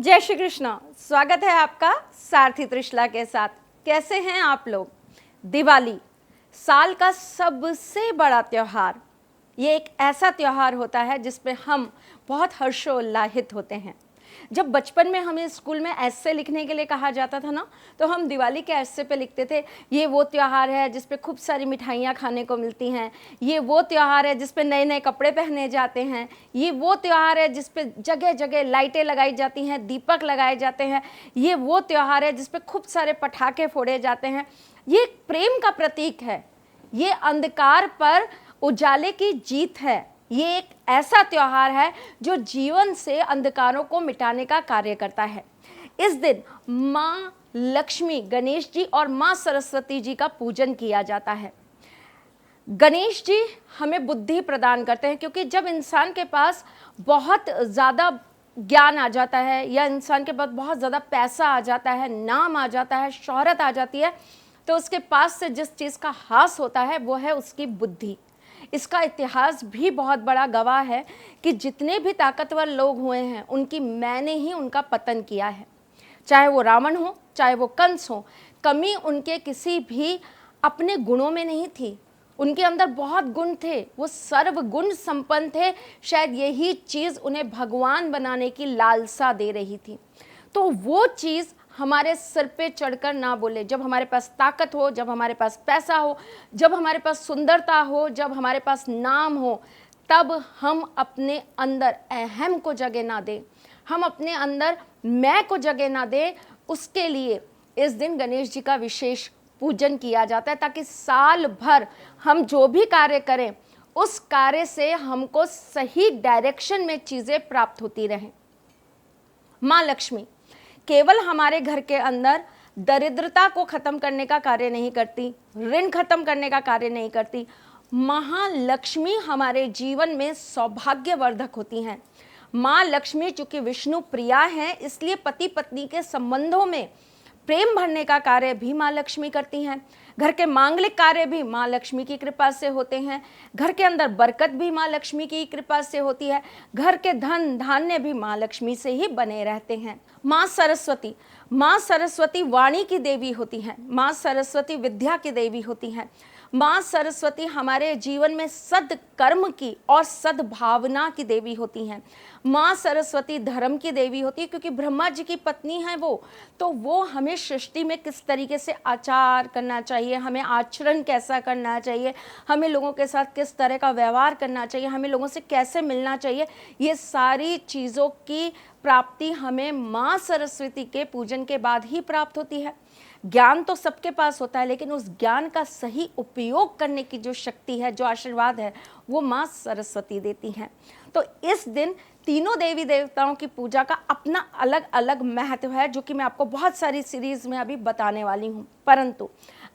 जय श्री कृष्ण। स्वागत है आपका सारथी त्रिशला के साथ। कैसे हैं आप लोग? दिवाली साल का सबसे बड़ा त्योहार। ये एक ऐसा त्योहार होता है जिसपे हम बहुत हर्षोल्लाहित होते हैं। जब बचपन में हमें स्कूल में ऐसे लिखने के लिए कहा जाता था ना, तो हम दिवाली के ऐसे पे लिखते थे, ये वो त्योहार है जिस पे खूब सारी मिठाइयाँ खाने को मिलती हैं, ये वो त्योहार है जिस पे नए नए कपड़े पहने जाते हैं, ये वो त्योहार है जिस पे जगह जगह लाइटें लगाई जाती हैं, दीपक लगाए जाते हैं, ये वो त्योहार है जिस पे खूब सारे पटाखे फोड़े जाते हैं। ये एक प्रेम का प्रतीक है, ये अंधकार पर उजाले की जीत है। ये एक ऐसा त्योहार है जो जीवन से अंधकारों को मिटाने का कार्य करता है। इस दिन माँ लक्ष्मी, गणेश जी और माँ सरस्वती जी का पूजन किया जाता है। गणेश जी हमें बुद्धि प्रदान करते हैं, क्योंकि जब इंसान के पास बहुत ज़्यादा ज्ञान आ जाता है या इंसान के पास बहुत ज़्यादा पैसा आ जाता है, नाम आ जाता है, शोहरत आ जाती है, तो उसके पास से जिस चीज़ का हास होता है वो है उसकी बुद्धि। इसका इतिहास भी बहुत बड़ा गवाह है कि जितने भी ताकतवर लोग हुए हैं उनकी मैंने ही उनका पतन किया है। चाहे वो रावण हो, चाहे वो कंस हो, कमी उनके किसी भी अपने गुणों में नहीं थी। उनके अंदर बहुत गुण थे, वो सर्वगुण संपन्न थे। शायद यही चीज़ उन्हें भगवान बनाने की लालसा दे रही थी। तो वो चीज़ हमारे सिर पे चढ़कर ना बोले। जब हमारे पास ताकत हो, जब हमारे पास पैसा हो, जब हमारे पास सुंदरता हो, जब हमारे पास नाम हो, तब हम अपने अंदर अहम को जगह ना दें, हम अपने अंदर मैं को जगह ना दें। उसके लिए इस दिन गणेश जी का विशेष पूजन किया जाता है, ताकि साल भर हम जो भी कार्य करें उस कार्य से हमको सही डायरेक्शन में चीज़ें प्राप्त होती रहें। माँ लक्ष्मी केवल हमारे घर के अंदर दरिद्रता को खत्म करने का कार्य नहीं करती, ऋण खत्म करने का कार्य नहीं करती। महालक्ष्मी हमारे जीवन में सौभाग्यवर्धक होती हैं। माँ लक्ष्मी चूंकि विष्णु प्रिया हैं, इसलिए पति पत्नी के संबंधों में प्रेम भरने का कार्य भी माँ लक्ष्मी करती हैं। घर के मांगलिक कार्य भी माँ लक्ष्मी की कृपा से होते हैं। घर के अंदर बरकत भी माँ लक्ष्मी की कृपा से होती है। घर के धन धान्य भी माँ लक्ष्मी से ही बने रहते हैं। माँ सरस्वती वाणी की देवी होती हैं। माँ सरस्वती विद्या की देवी होती हैं। माँ सरस्वती हमारे जीवन में सद्कर्म की और सद्भावना की देवी होती हैं। माँ सरस्वती धर्म की देवी होती है, क्योंकि ब्रह्मा जी की पत्नी हैं वो, तो वो हमें सृष्टि में किस तरीके से आचार करना चाहिए, हमें आचरण कैसा करना चाहिए, हमें लोगों के साथ किस तरह का व्यवहार करना चाहिए, हमें लोगों से कैसे मिलना चाहिए, ये सारी चीज़ों की प्राप्ति हमें माँ सरस्वती के पूजन के बाद ही प्राप्त होती है। ज्ञान तो सबके पास होता है, लेकिन उस ज्ञान का सही उपयोग करने की जो शक्ति है, जो आशीर्वाद है, वो माँ सरस्वती देती हैं। तो इस दिन तीनों देवी देवताओं की पूजा का अपना अलग अलग महत्व है, जो कि मैं आपको बहुत सारी सीरीज में अभी बताने वाली हूँ। परंतु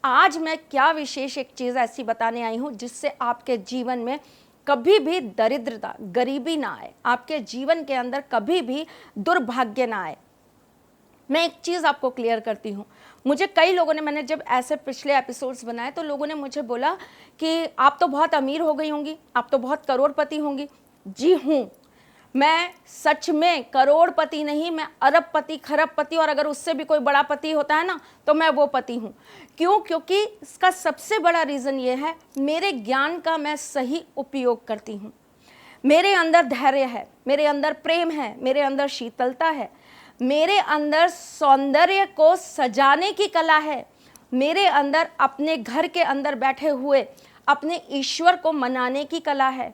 आज मैं क्या विशेष एक चीज़ ऐसी बताने आई हूँ जिससे आपके जीवन में कभी भी दरिद्रता, गरीबी ना आए, आपके जीवन के अंदर कभी भी दुर्भाग्य ना आए। मैं एक चीज़ आपको क्लियर करती हूँ। मुझे कई लोगों ने, मैंने जब ऐसे पिछले एपिसोड्स बनाए तो लोगों ने मुझे बोला कि आप तो बहुत अमीर हो गई होंगी, आप तो बहुत करोड़पति होंगी। जी हूँ, मैं सच में करोड़पति नहीं, मैं अरबपति, खरबपति, और अगर उससे भी कोई बड़ा पति होता है ना तो मैं वो पति हूँ। क्यों? क्योंकि इसका सबसे बड़ा रीज़न ये है, मेरे ज्ञान का मैं सही उपयोग करती हूँ। मेरे अंदर धैर्य है, मेरे अंदर प्रेम है, मेरे अंदर शीतलता है, मेरे अंदर सौंदर्य को सजाने की कला है, मेरे अंदर अपने घर के अंदर बैठे हुए अपने ईश्वर को मनाने की कला है,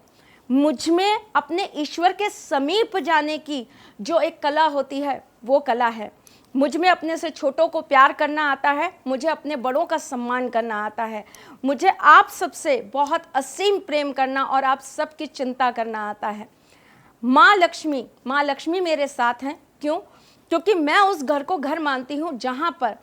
मुझ में अपने ईश्वर के समीप जाने की जो एक कला होती है वो कला है। मुझ में अपने से छोटों को प्यार करना आता है, मुझे अपने बड़ों का सम्मान करना आता है, मुझे आप सबसे बहुत असीम प्रेम करना और आप सबकी चिंता करना आता है। माँ लक्ष्मी मेरे साथ हैं। क्यों? क्योंकि मैं उस घर को घर मानती हूँ जहाँ पर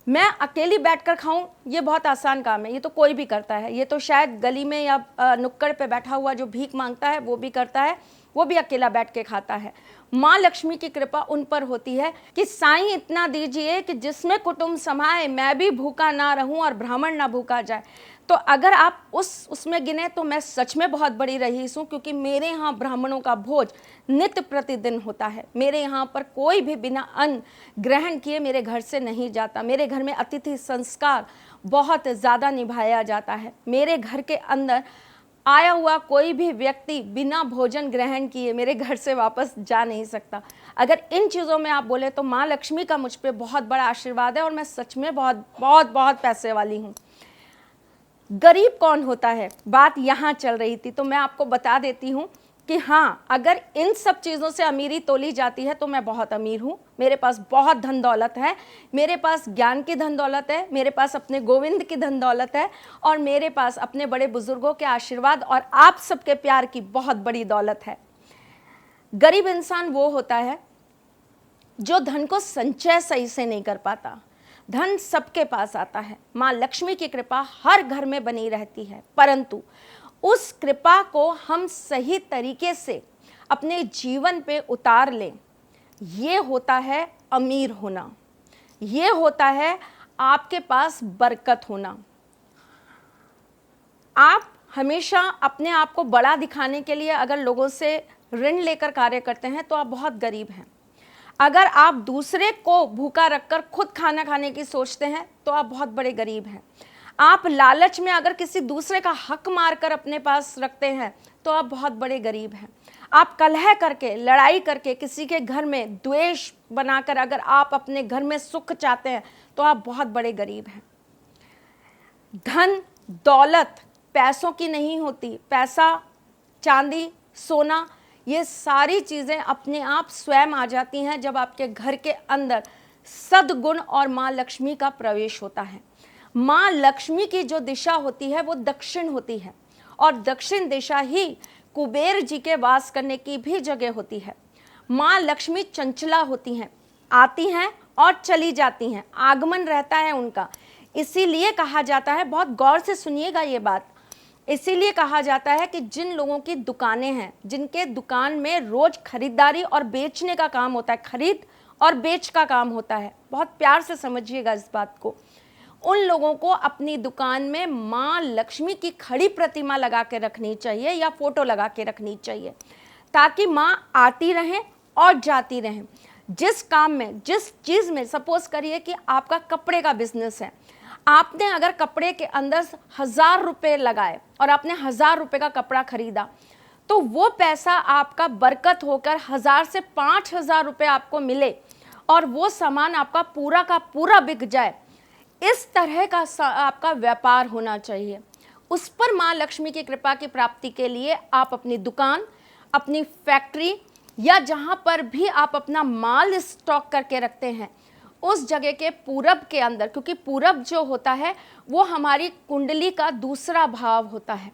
मैं अकेली बैठकर खाऊं, ये बहुत आसान काम है, ये तो कोई भी करता है। ये तो शायद गली में या नुक्कड़ पे बैठा हुआ जो भीख मांगता है वो भी करता है, वो भी अकेला बैठ के खाता है। माँ लक्ष्मी की कृपा उन पर होती है कि साईं इतना दीजिए कि जिसमें कुटुंब समाए, मैं भी भूखा ना रहूं और ब्राह्मण ना भूखा जाए। तो अगर आप उसमें गिने तो मैं सच में बहुत बड़ी रईस हूँ, क्योंकि मेरे यहाँ ब्राह्मणों का भोज नित्य प्रतिदिन होता है। मेरे यहाँ पर कोई भी बिना अन्न ग्रहण किए मेरे घर से नहीं जाता। मेरे घर में अतिथि संस्कार बहुत ज़्यादा निभाया जाता है। मेरे घर के अंदर आया हुआ कोई भी व्यक्ति बिना भोजन ग्रहण किए मेरे घर से वापस जा नहीं सकता। अगर इन चीज़ों में आप बोले तो माँ लक्ष्मी का मुझ पे बहुत बड़ा आशीर्वाद है, और मैं सच में बहुत बहुत बहुत पैसे वाली हूँ। गरीब कौन होता है, बात यहाँ चल रही थी, तो मैं आपको बता देती हूँ कि हाँ, अगर इन सब चीज़ों से अमीरी तोली जाती है तो मैं बहुत अमीर हूँ। मेरे पास बहुत धन दौलत है, मेरे पास ज्ञान की धन दौलत है, मेरे पास अपने गोविंद की धन दौलत है, और मेरे पास अपने बड़े बुजुर्गों के आशीर्वाद और आप सबके प्यार की बहुत बड़ी दौलत है। गरीब इंसान वो होता है जो धन को संचय सही से नहीं कर पाता। धन सबके पास आता है, माँ लक्ष्मी की कृपा हर घर में बनी रहती है, परंतु उस कृपा को हम सही तरीके से अपने जीवन पे उतार लें, ये होता है अमीर होना, ये होता है आपके पास बरकत होना। आप हमेशा अपने आप को बड़ा दिखाने के लिए अगर लोगों से ऋण लेकर कार्य करते हैं तो आप बहुत गरीब हैं। अगर आप दूसरे को भूखा रखकर खुद खाना खाने की सोचते हैं तो आप बहुत बड़े गरीब हैं। आप लालच में अगर किसी दूसरे का हक मारकर अपने पास रखते हैं तो आप बहुत बड़े गरीब हैं। आप कलह करके, लड़ाई करके, किसी के घर में द्वेष बनाकर अगर आप अपने घर में सुख चाहते हैं तो आप बहुत बड़े गरीब हैं। धन दौलत पैसों की नहीं होती। पैसा, चांदी, सोना, ये सारी चीज़ें अपने आप स्वयं आ जाती हैं जब आपके घर के अंदर सद्गुण और माँ लक्ष्मी का प्रवेश होता है। माँ लक्ष्मी की जो दिशा होती है वो दक्षिण होती है, और दक्षिण दिशा ही कुबेर जी के वास करने की भी जगह होती है। माँ लक्ष्मी चंचला होती हैं, आती हैं और चली जाती हैं, आगमन रहता है उनका। इसीलिए कहा जाता है, बहुत गौर से सुनिएगा ये बात, इसीलिए कहा जाता है कि जिन लोगों की दुकानें हैं, जिनके दुकान में रोज खरीदारी और बेचने का काम होता है, खरीद और बेच का काम होता है, बहुत प्यार से समझिएगा इस बात को, उन लोगों को अपनी दुकान में माँ लक्ष्मी की खड़ी प्रतिमा लगा के रखनी चाहिए या फोटो लगा के रखनी चाहिए, ताकि माँ आती रहें और जाती रहें। जिस काम में, जिस चीज़ में, सपोज करिए कि आपका कपड़े का बिजनेस है, आपने अगर कपड़े के अंदर 1000 रुपये लगाए और आपने 1000 रुपये का कपड़ा खरीदा, तो वो पैसा आपका बरकत होकर 1000 से 5000 रुपये आपको मिले और वो सामान आपका पूरा का पूरा बिक जाए। इस तरह का आपका व्यापार होना चाहिए। उस पर माँ लक्ष्मी की कृपा की प्राप्ति के लिए आप अपनी दुकान, अपनी फैक्ट्री या जहाँ पर भी आप अपना माल स्टॉक करके रखते हैं, उस जगह के पूरब के अंदर, क्योंकि पूरब जो होता है वो हमारी कुंडली का दूसरा भाव होता है।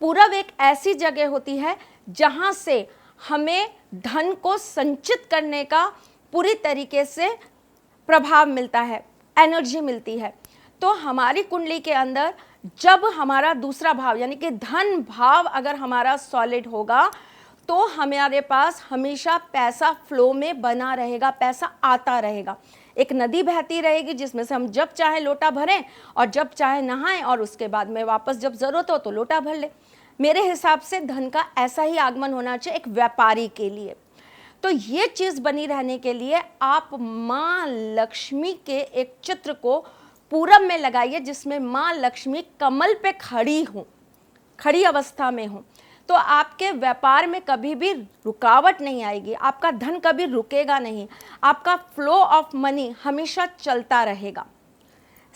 पूरब एक ऐसी जगह होती है जहाँ से हमें धन को संचित करने का पूरी तरीके से प्रभाव मिलता है, एनर्जी मिलती है। तो हमारी कुंडली के अंदर जब हमारा दूसरा भाव यानी कि धन भाव अगर हमारा सॉलिड होगा तो हमारे पास हमेशा पैसा फ्लो में बना रहेगा, पैसा आता रहेगा। एक नदी बहती रहेगी जिसमें से हम जब चाहे लोटा भरें और जब चाहे नहाएं, और उसके बाद में वापस जब ज़रूरत हो तो लोटा भर ले। मेरे हिसाब से धन का ऐसा ही आगमन होना चाहिए एक व्यापारी के लिए। तो ये चीज़ बनी रहने के लिए आप माँ लक्ष्मी के एक चित्र को पूरब में लगाइए, जिसमें माँ लक्ष्मी कमल पे खड़ी हो, खड़ी अवस्था में हो, तो आपके व्यापार में कभी भी रुकावट नहीं आएगी, आपका धन कभी रुकेगा नहीं, आपका फ्लो ऑफ मनी हमेशा चलता रहेगा।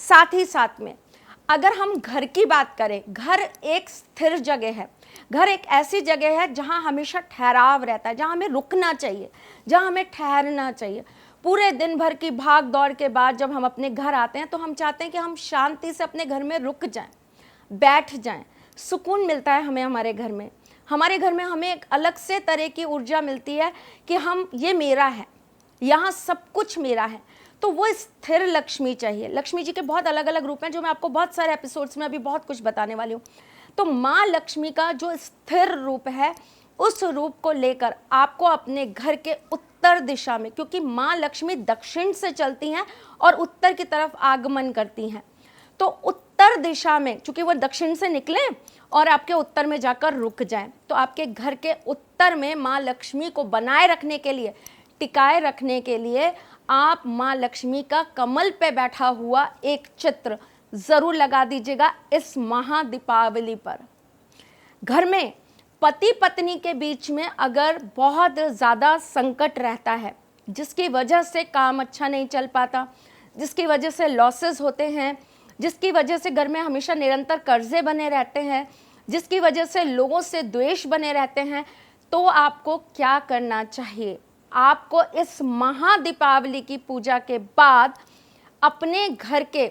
साथ ही साथ में अगर हम घर की बात करें, घर एक स्थिर जगह है, घर एक ऐसी जगह है जहां हमेशा ठहराव रहता है, जहां हमें रुकना चाहिए, जहां हमें ठहरना चाहिए। पूरे दिन भर की भाग दौड़ के बाद जब हम अपने घर आते हैं तो हम चाहते हैं कि हम शांति से अपने घर में रुक जाएं, बैठ जाएं, सुकून मिलता है हमें हमारे घर में। हमारे घर में हमें एक अलग से तरह की ऊर्जा मिलती है कि हम, ये मेरा है, यहाँ सब कुछ मेरा है। तो वो स्थिर लक्ष्मी चाहिए। लक्ष्मी जी के बहुत अलग अलग रूप हैं जो मैं आपको बहुत सारे एपिसोड्स में अभी बहुत कुछ बताने वाली हूँ। तो माँ लक्ष्मी का जो स्थिर रूप है, उस रूप को लेकर आपको अपने घर के उत्तर दिशा में, क्योंकि माँ लक्ष्मी दक्षिण से चलती हैं और उत्तर की तरफ आगमन करती हैं, तो उत्तर दिशा में, चूंकि वो दक्षिण से निकले और आपके उत्तर में जाकर रुक जाएं, तो आपके घर के उत्तर में माँ लक्ष्मी को बनाए रखने के लिए, टिकाए रखने के लिए आप माँ लक्ष्मी का कमल पे बैठा हुआ एक चित्र जरूर लगा दीजिएगा इस महा दीपावली पर। घर में पति पत्नी के बीच में अगर बहुत ज़्यादा संकट रहता है, जिसकी वजह से काम अच्छा नहीं चल पाता, जिसकी वजह से लॉसेस होते हैं, जिसकी वजह से घर में हमेशा निरंतर कर्जे बने रहते हैं, जिसकी वजह से लोगों से द्वेष बने रहते हैं, तो आपको क्या करना चाहिए? आपको इस महा दीपावली की पूजा के बाद अपने घर के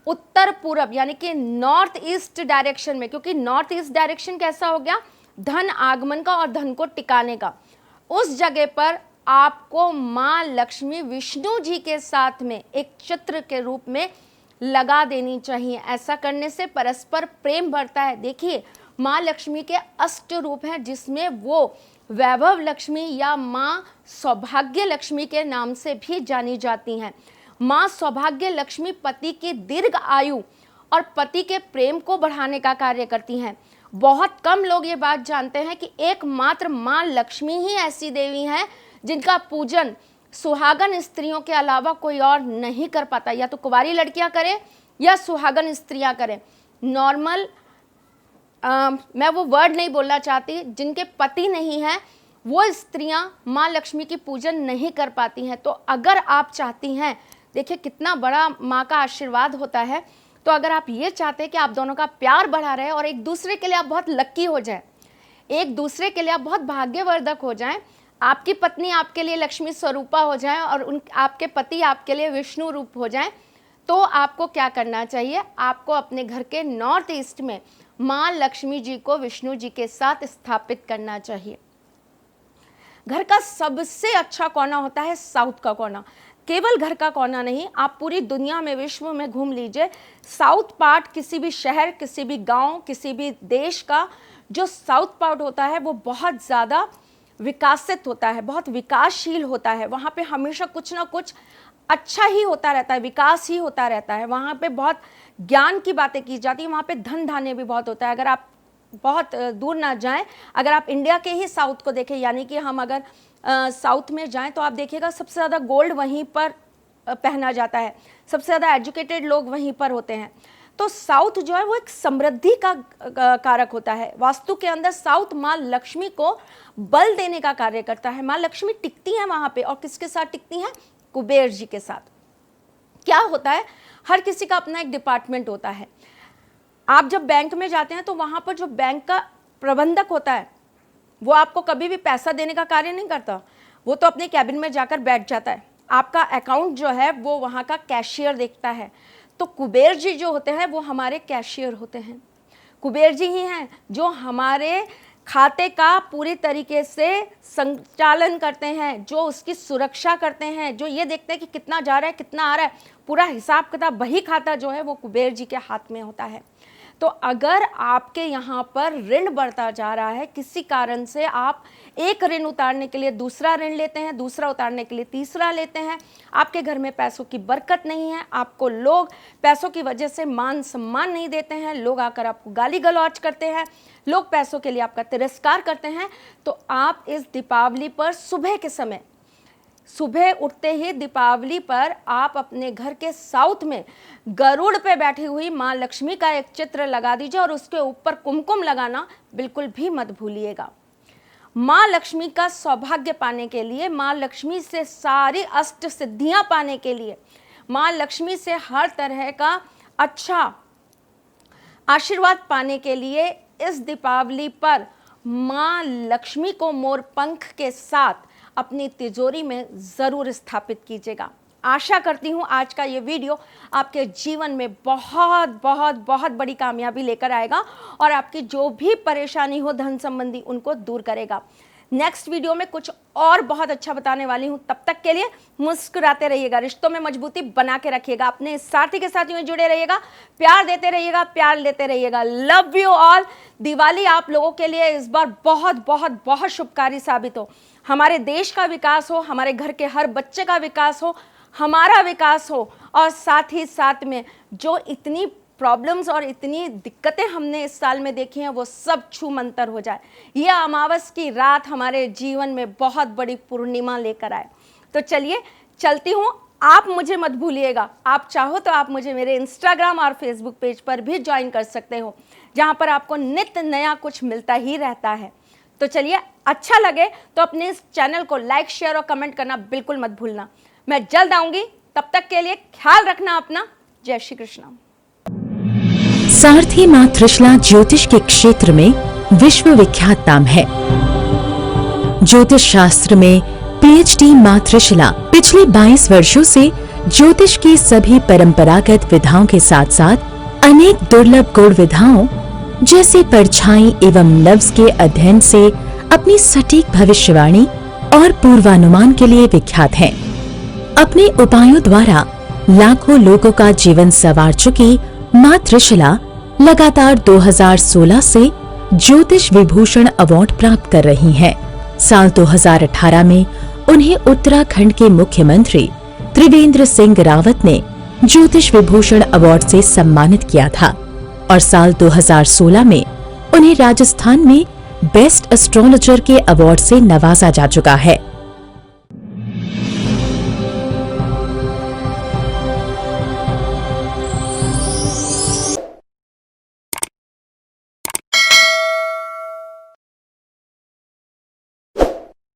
उत्तर पूरब यानी कि नॉर्थ ईस्ट डायरेक्शन में, क्योंकि नॉर्थ ईस्ट डायरेक्शन कैसा हो गया, धन आगमन का और धन को टिकाने का, उस जगह पर आपको माँ लक्ष्मी विष्णु जी के साथ में एक चित्र के रूप में लगा देनी चाहिए। ऐसा करने से परस्पर प्रेम बढ़ता है। देखिए, माँ लक्ष्मी के अष्ट रूप हैं, जिसमें वो वैभव लक्ष्मी या माँ सौभाग्य लक्ष्मी के नाम से भी जानी जाती हैं। माँ सौभाग्य लक्ष्मी पति की दीर्घ आयु और पति के प्रेम को बढ़ाने का कार्य करती हैं। बहुत कम लोग ये बात जानते हैं कि एकमात्र माँ लक्ष्मी ही ऐसी देवी हैं जिनका पूजन सुहागन स्त्रियों के अलावा कोई और नहीं कर पाता। या तो कुंवारी लड़कियां करें या सुहागन स्त्रियां करें। नॉर्मल मैं वो वर्ड नहीं बोलना चाहती, जिनके पति नहीं है वो स्त्रियां माँ लक्ष्मी की पूजन नहीं कर पाती हैं। तो अगर आप चाहती हैं, देखिए कितना बड़ा माँ का आशीर्वाद होता है, तो अगर आप ये चाहते हैं कि आप दोनों का प्यार बढ़ा रहे और एक दूसरे के लिए आप बहुत लक्की हो जाए, एक दूसरे के लिए आप बहुत भाग्यवर्धक हो जाएं, आपकी पत्नी आपके लिए लक्ष्मी स्वरूपा हो जाए और आपके पति आपके लिए विष्णु रूप हो जाएं, तो आपको क्या करना चाहिए? आपको अपने घर के नॉर्थ ईस्ट में माँ लक्ष्मी जी को विष्णु जी के साथ स्थापित करना चाहिए। घर का सबसे अच्छा कोना होता है साउथ का कोना। केवल घर का कोना नहीं, आप पूरी दुनिया में, विश्व में घूम लीजिए, साउथ पार्ट किसी भी शहर, किसी भी गांव, किसी भी देश का जो साउथ पार्ट होता है वो बहुत ज़्यादा विकसित होता है, बहुत विकासशील होता है। वहाँ पे हमेशा कुछ ना कुछ अच्छा ही होता रहता है, विकास ही होता रहता है। वहाँ पे बहुत ज्ञान की बातें की जाती है, वहाँ पे धन धान्य भी बहुत होता है। अगर आप बहुत दूर ना जाएं, अगर आप इंडिया के ही साउथ को देखें, यानी कि हम अगर साउथ में जाएं, तो आप देखिएगा सबसे ज़्यादा गोल्ड वहीं पर पहना जाता है, सबसे ज़्यादा एजुकेटेड लोग वहीं पर होते हैं। तो साउथ जो है वो एक समृद्धि का कारक होता है। वास्तु के अंदर साउथ माँ लक्ष्मी को बल देने का कार्य करता है। माँ लक्ष्मी टिकती हैं वहाँ पे, और किसके साथ टिकती हैं? कुबेर जी के साथ। क्या होता है, हर किसी का अपना एक डिपार्टमेंट होता है। आप जब बैंक में जाते हैं तो वहाँ पर जो बैंक का प्रबंधक होता है वो आपको कभी भी पैसा देने का कार्य नहीं करता, वो तो अपने कैबिन में जाकर बैठ जाता है। आपका अकाउंट जो है वो वहाँ का कैशियर देखता है। तो कुबेर जी जो होते हैं वो हमारे कैशियर होते हैं। कुबेर जी ही हैं जो हमारे खाते का पूरी तरीके से संचालन करते हैं, जो उसकी सुरक्षा करते हैं, जो ये देखते हैं कि कितना जा रहा है, कितना आ रहा है, पूरा हिसाब किताब, बही खाता जो है वो कुबेर जी के हाथ में होता है। तो अगर आपके यहाँ पर ऋण बढ़ता जा रहा है, किसी कारण से आप एक ऋण उतारने के लिए दूसरा ऋण लेते हैं, दूसरा उतारने के लिए तीसरा लेते हैं, आपके घर में पैसों की बरकत नहीं है, आपको लोग पैसों की वजह से मान सम्मान नहीं देते हैं, लोग आकर आपको गाली गलौज करते हैं, लोग पैसों के लिए आपका तिरस्कार करते हैं, तो आप इस दीपावली पर सुबह के समय, सुबह उठते ही दीपावली पर आप अपने घर के साउथ में गरुड़ पे बैठी हुई माँ लक्ष्मी का एक चित्र लगा दीजिए और उसके ऊपर कुमकुम लगाना बिल्कुल भी मत भूलिएगा। माँ लक्ष्मी का सौभाग्य पाने के लिए, माँ लक्ष्मी से सारी अष्ट सिद्धियां पाने के लिए, माँ लक्ष्मी से हर तरह का अच्छा आशीर्वाद पाने के लिए इस दीपावली पर माँ लक्ष्मी को मोर पंख के साथ अपनी तिजोरी में ज़रूर स्थापित कीजिएगा। आशा करती हूँ आज का ये वीडियो आपके जीवन में बहुत बहुत बहुत बड़ी कामयाबी लेकर आएगा और आपकी जो भी परेशानी हो धन संबंधी उनको दूर करेगा। नेक्स्ट वीडियो में कुछ और बहुत अच्छा बताने वाली हूँ। तब तक के लिए मुस्कुराते रहिएगा, रिश्तों में मजबूती बना के रखिएगा, अपने साथी के साथ यूं जुड़े रहिएगा, प्यार देते रहिएगा, प्यार लेते रहिएगा। Love you all. दिवाली आप लोगों के लिए इस बार बहुत बहुत बहुत शुभकारी साबित हो। हमारे देश का विकास हो, हमारे घर के हर बच्चे का विकास हो, हमारा विकास हो, और साथ ही साथ में जो इतनी प्रॉब्लम्स और इतनी दिक्कतें हमने इस साल में देखी हैं वो सब छूमंतर हो जाए। यह अमावस की रात हमारे जीवन में बहुत बड़ी पूर्णिमा लेकर आए। तो चलिए चलती हूँ, आप मुझे मत भूलिएगा। आप चाहो तो आप मुझे मेरे इंस्टाग्राम और फेसबुक पेज पर भी ज्वाइन कर सकते हो, जहाँ पर आपको नित्य नया कुछ मिलता ही रहता है। तो चलिए, अच्छा लगे तो अपने इस चैनल को लाइक, शेयर और कमेंट करना बिल्कुल मत भूलना। मैं जल्द आऊंगी, तब तक के लिए ख्याल रखना अपना। जय श्री कृष्ण। सारथी मां त्रिशला ज्योतिष के क्षेत्र में विश्व विख्यात नाम है। ज्योतिष शास्त्र में पीएचडी मां त्रिशला पिछले 22 वर्षों से ज्योतिष की सभी परंपरागत विधाओं के साथ साथ अनेक दुर्लभ गूढ़ विधाओं जैसे परछाई एवं लफ्ज के अध्ययन से अपनी सटीक भविष्यवाणी और पूर्वानुमान के लिए विख्यात हैं। अपने उपायों द्वारा लाखों लोगों का जीवन संवार चुकी मां त्रिशला लगातार 2016 से ज्योतिष विभूषण अवार्ड प्राप्त कर रही हैं। साल 2018 में उन्हें उत्तराखंड के मुख्यमंत्री त्रिवेंद्र सिंह रावत ने ज्योतिष विभूषण अवार्ड से सम्मानित किया था और साल 2016 में उन्हें राजस्थान में बेस्ट एस्ट्रोलॉजर के अवार्ड से नवाजा जा चुका है।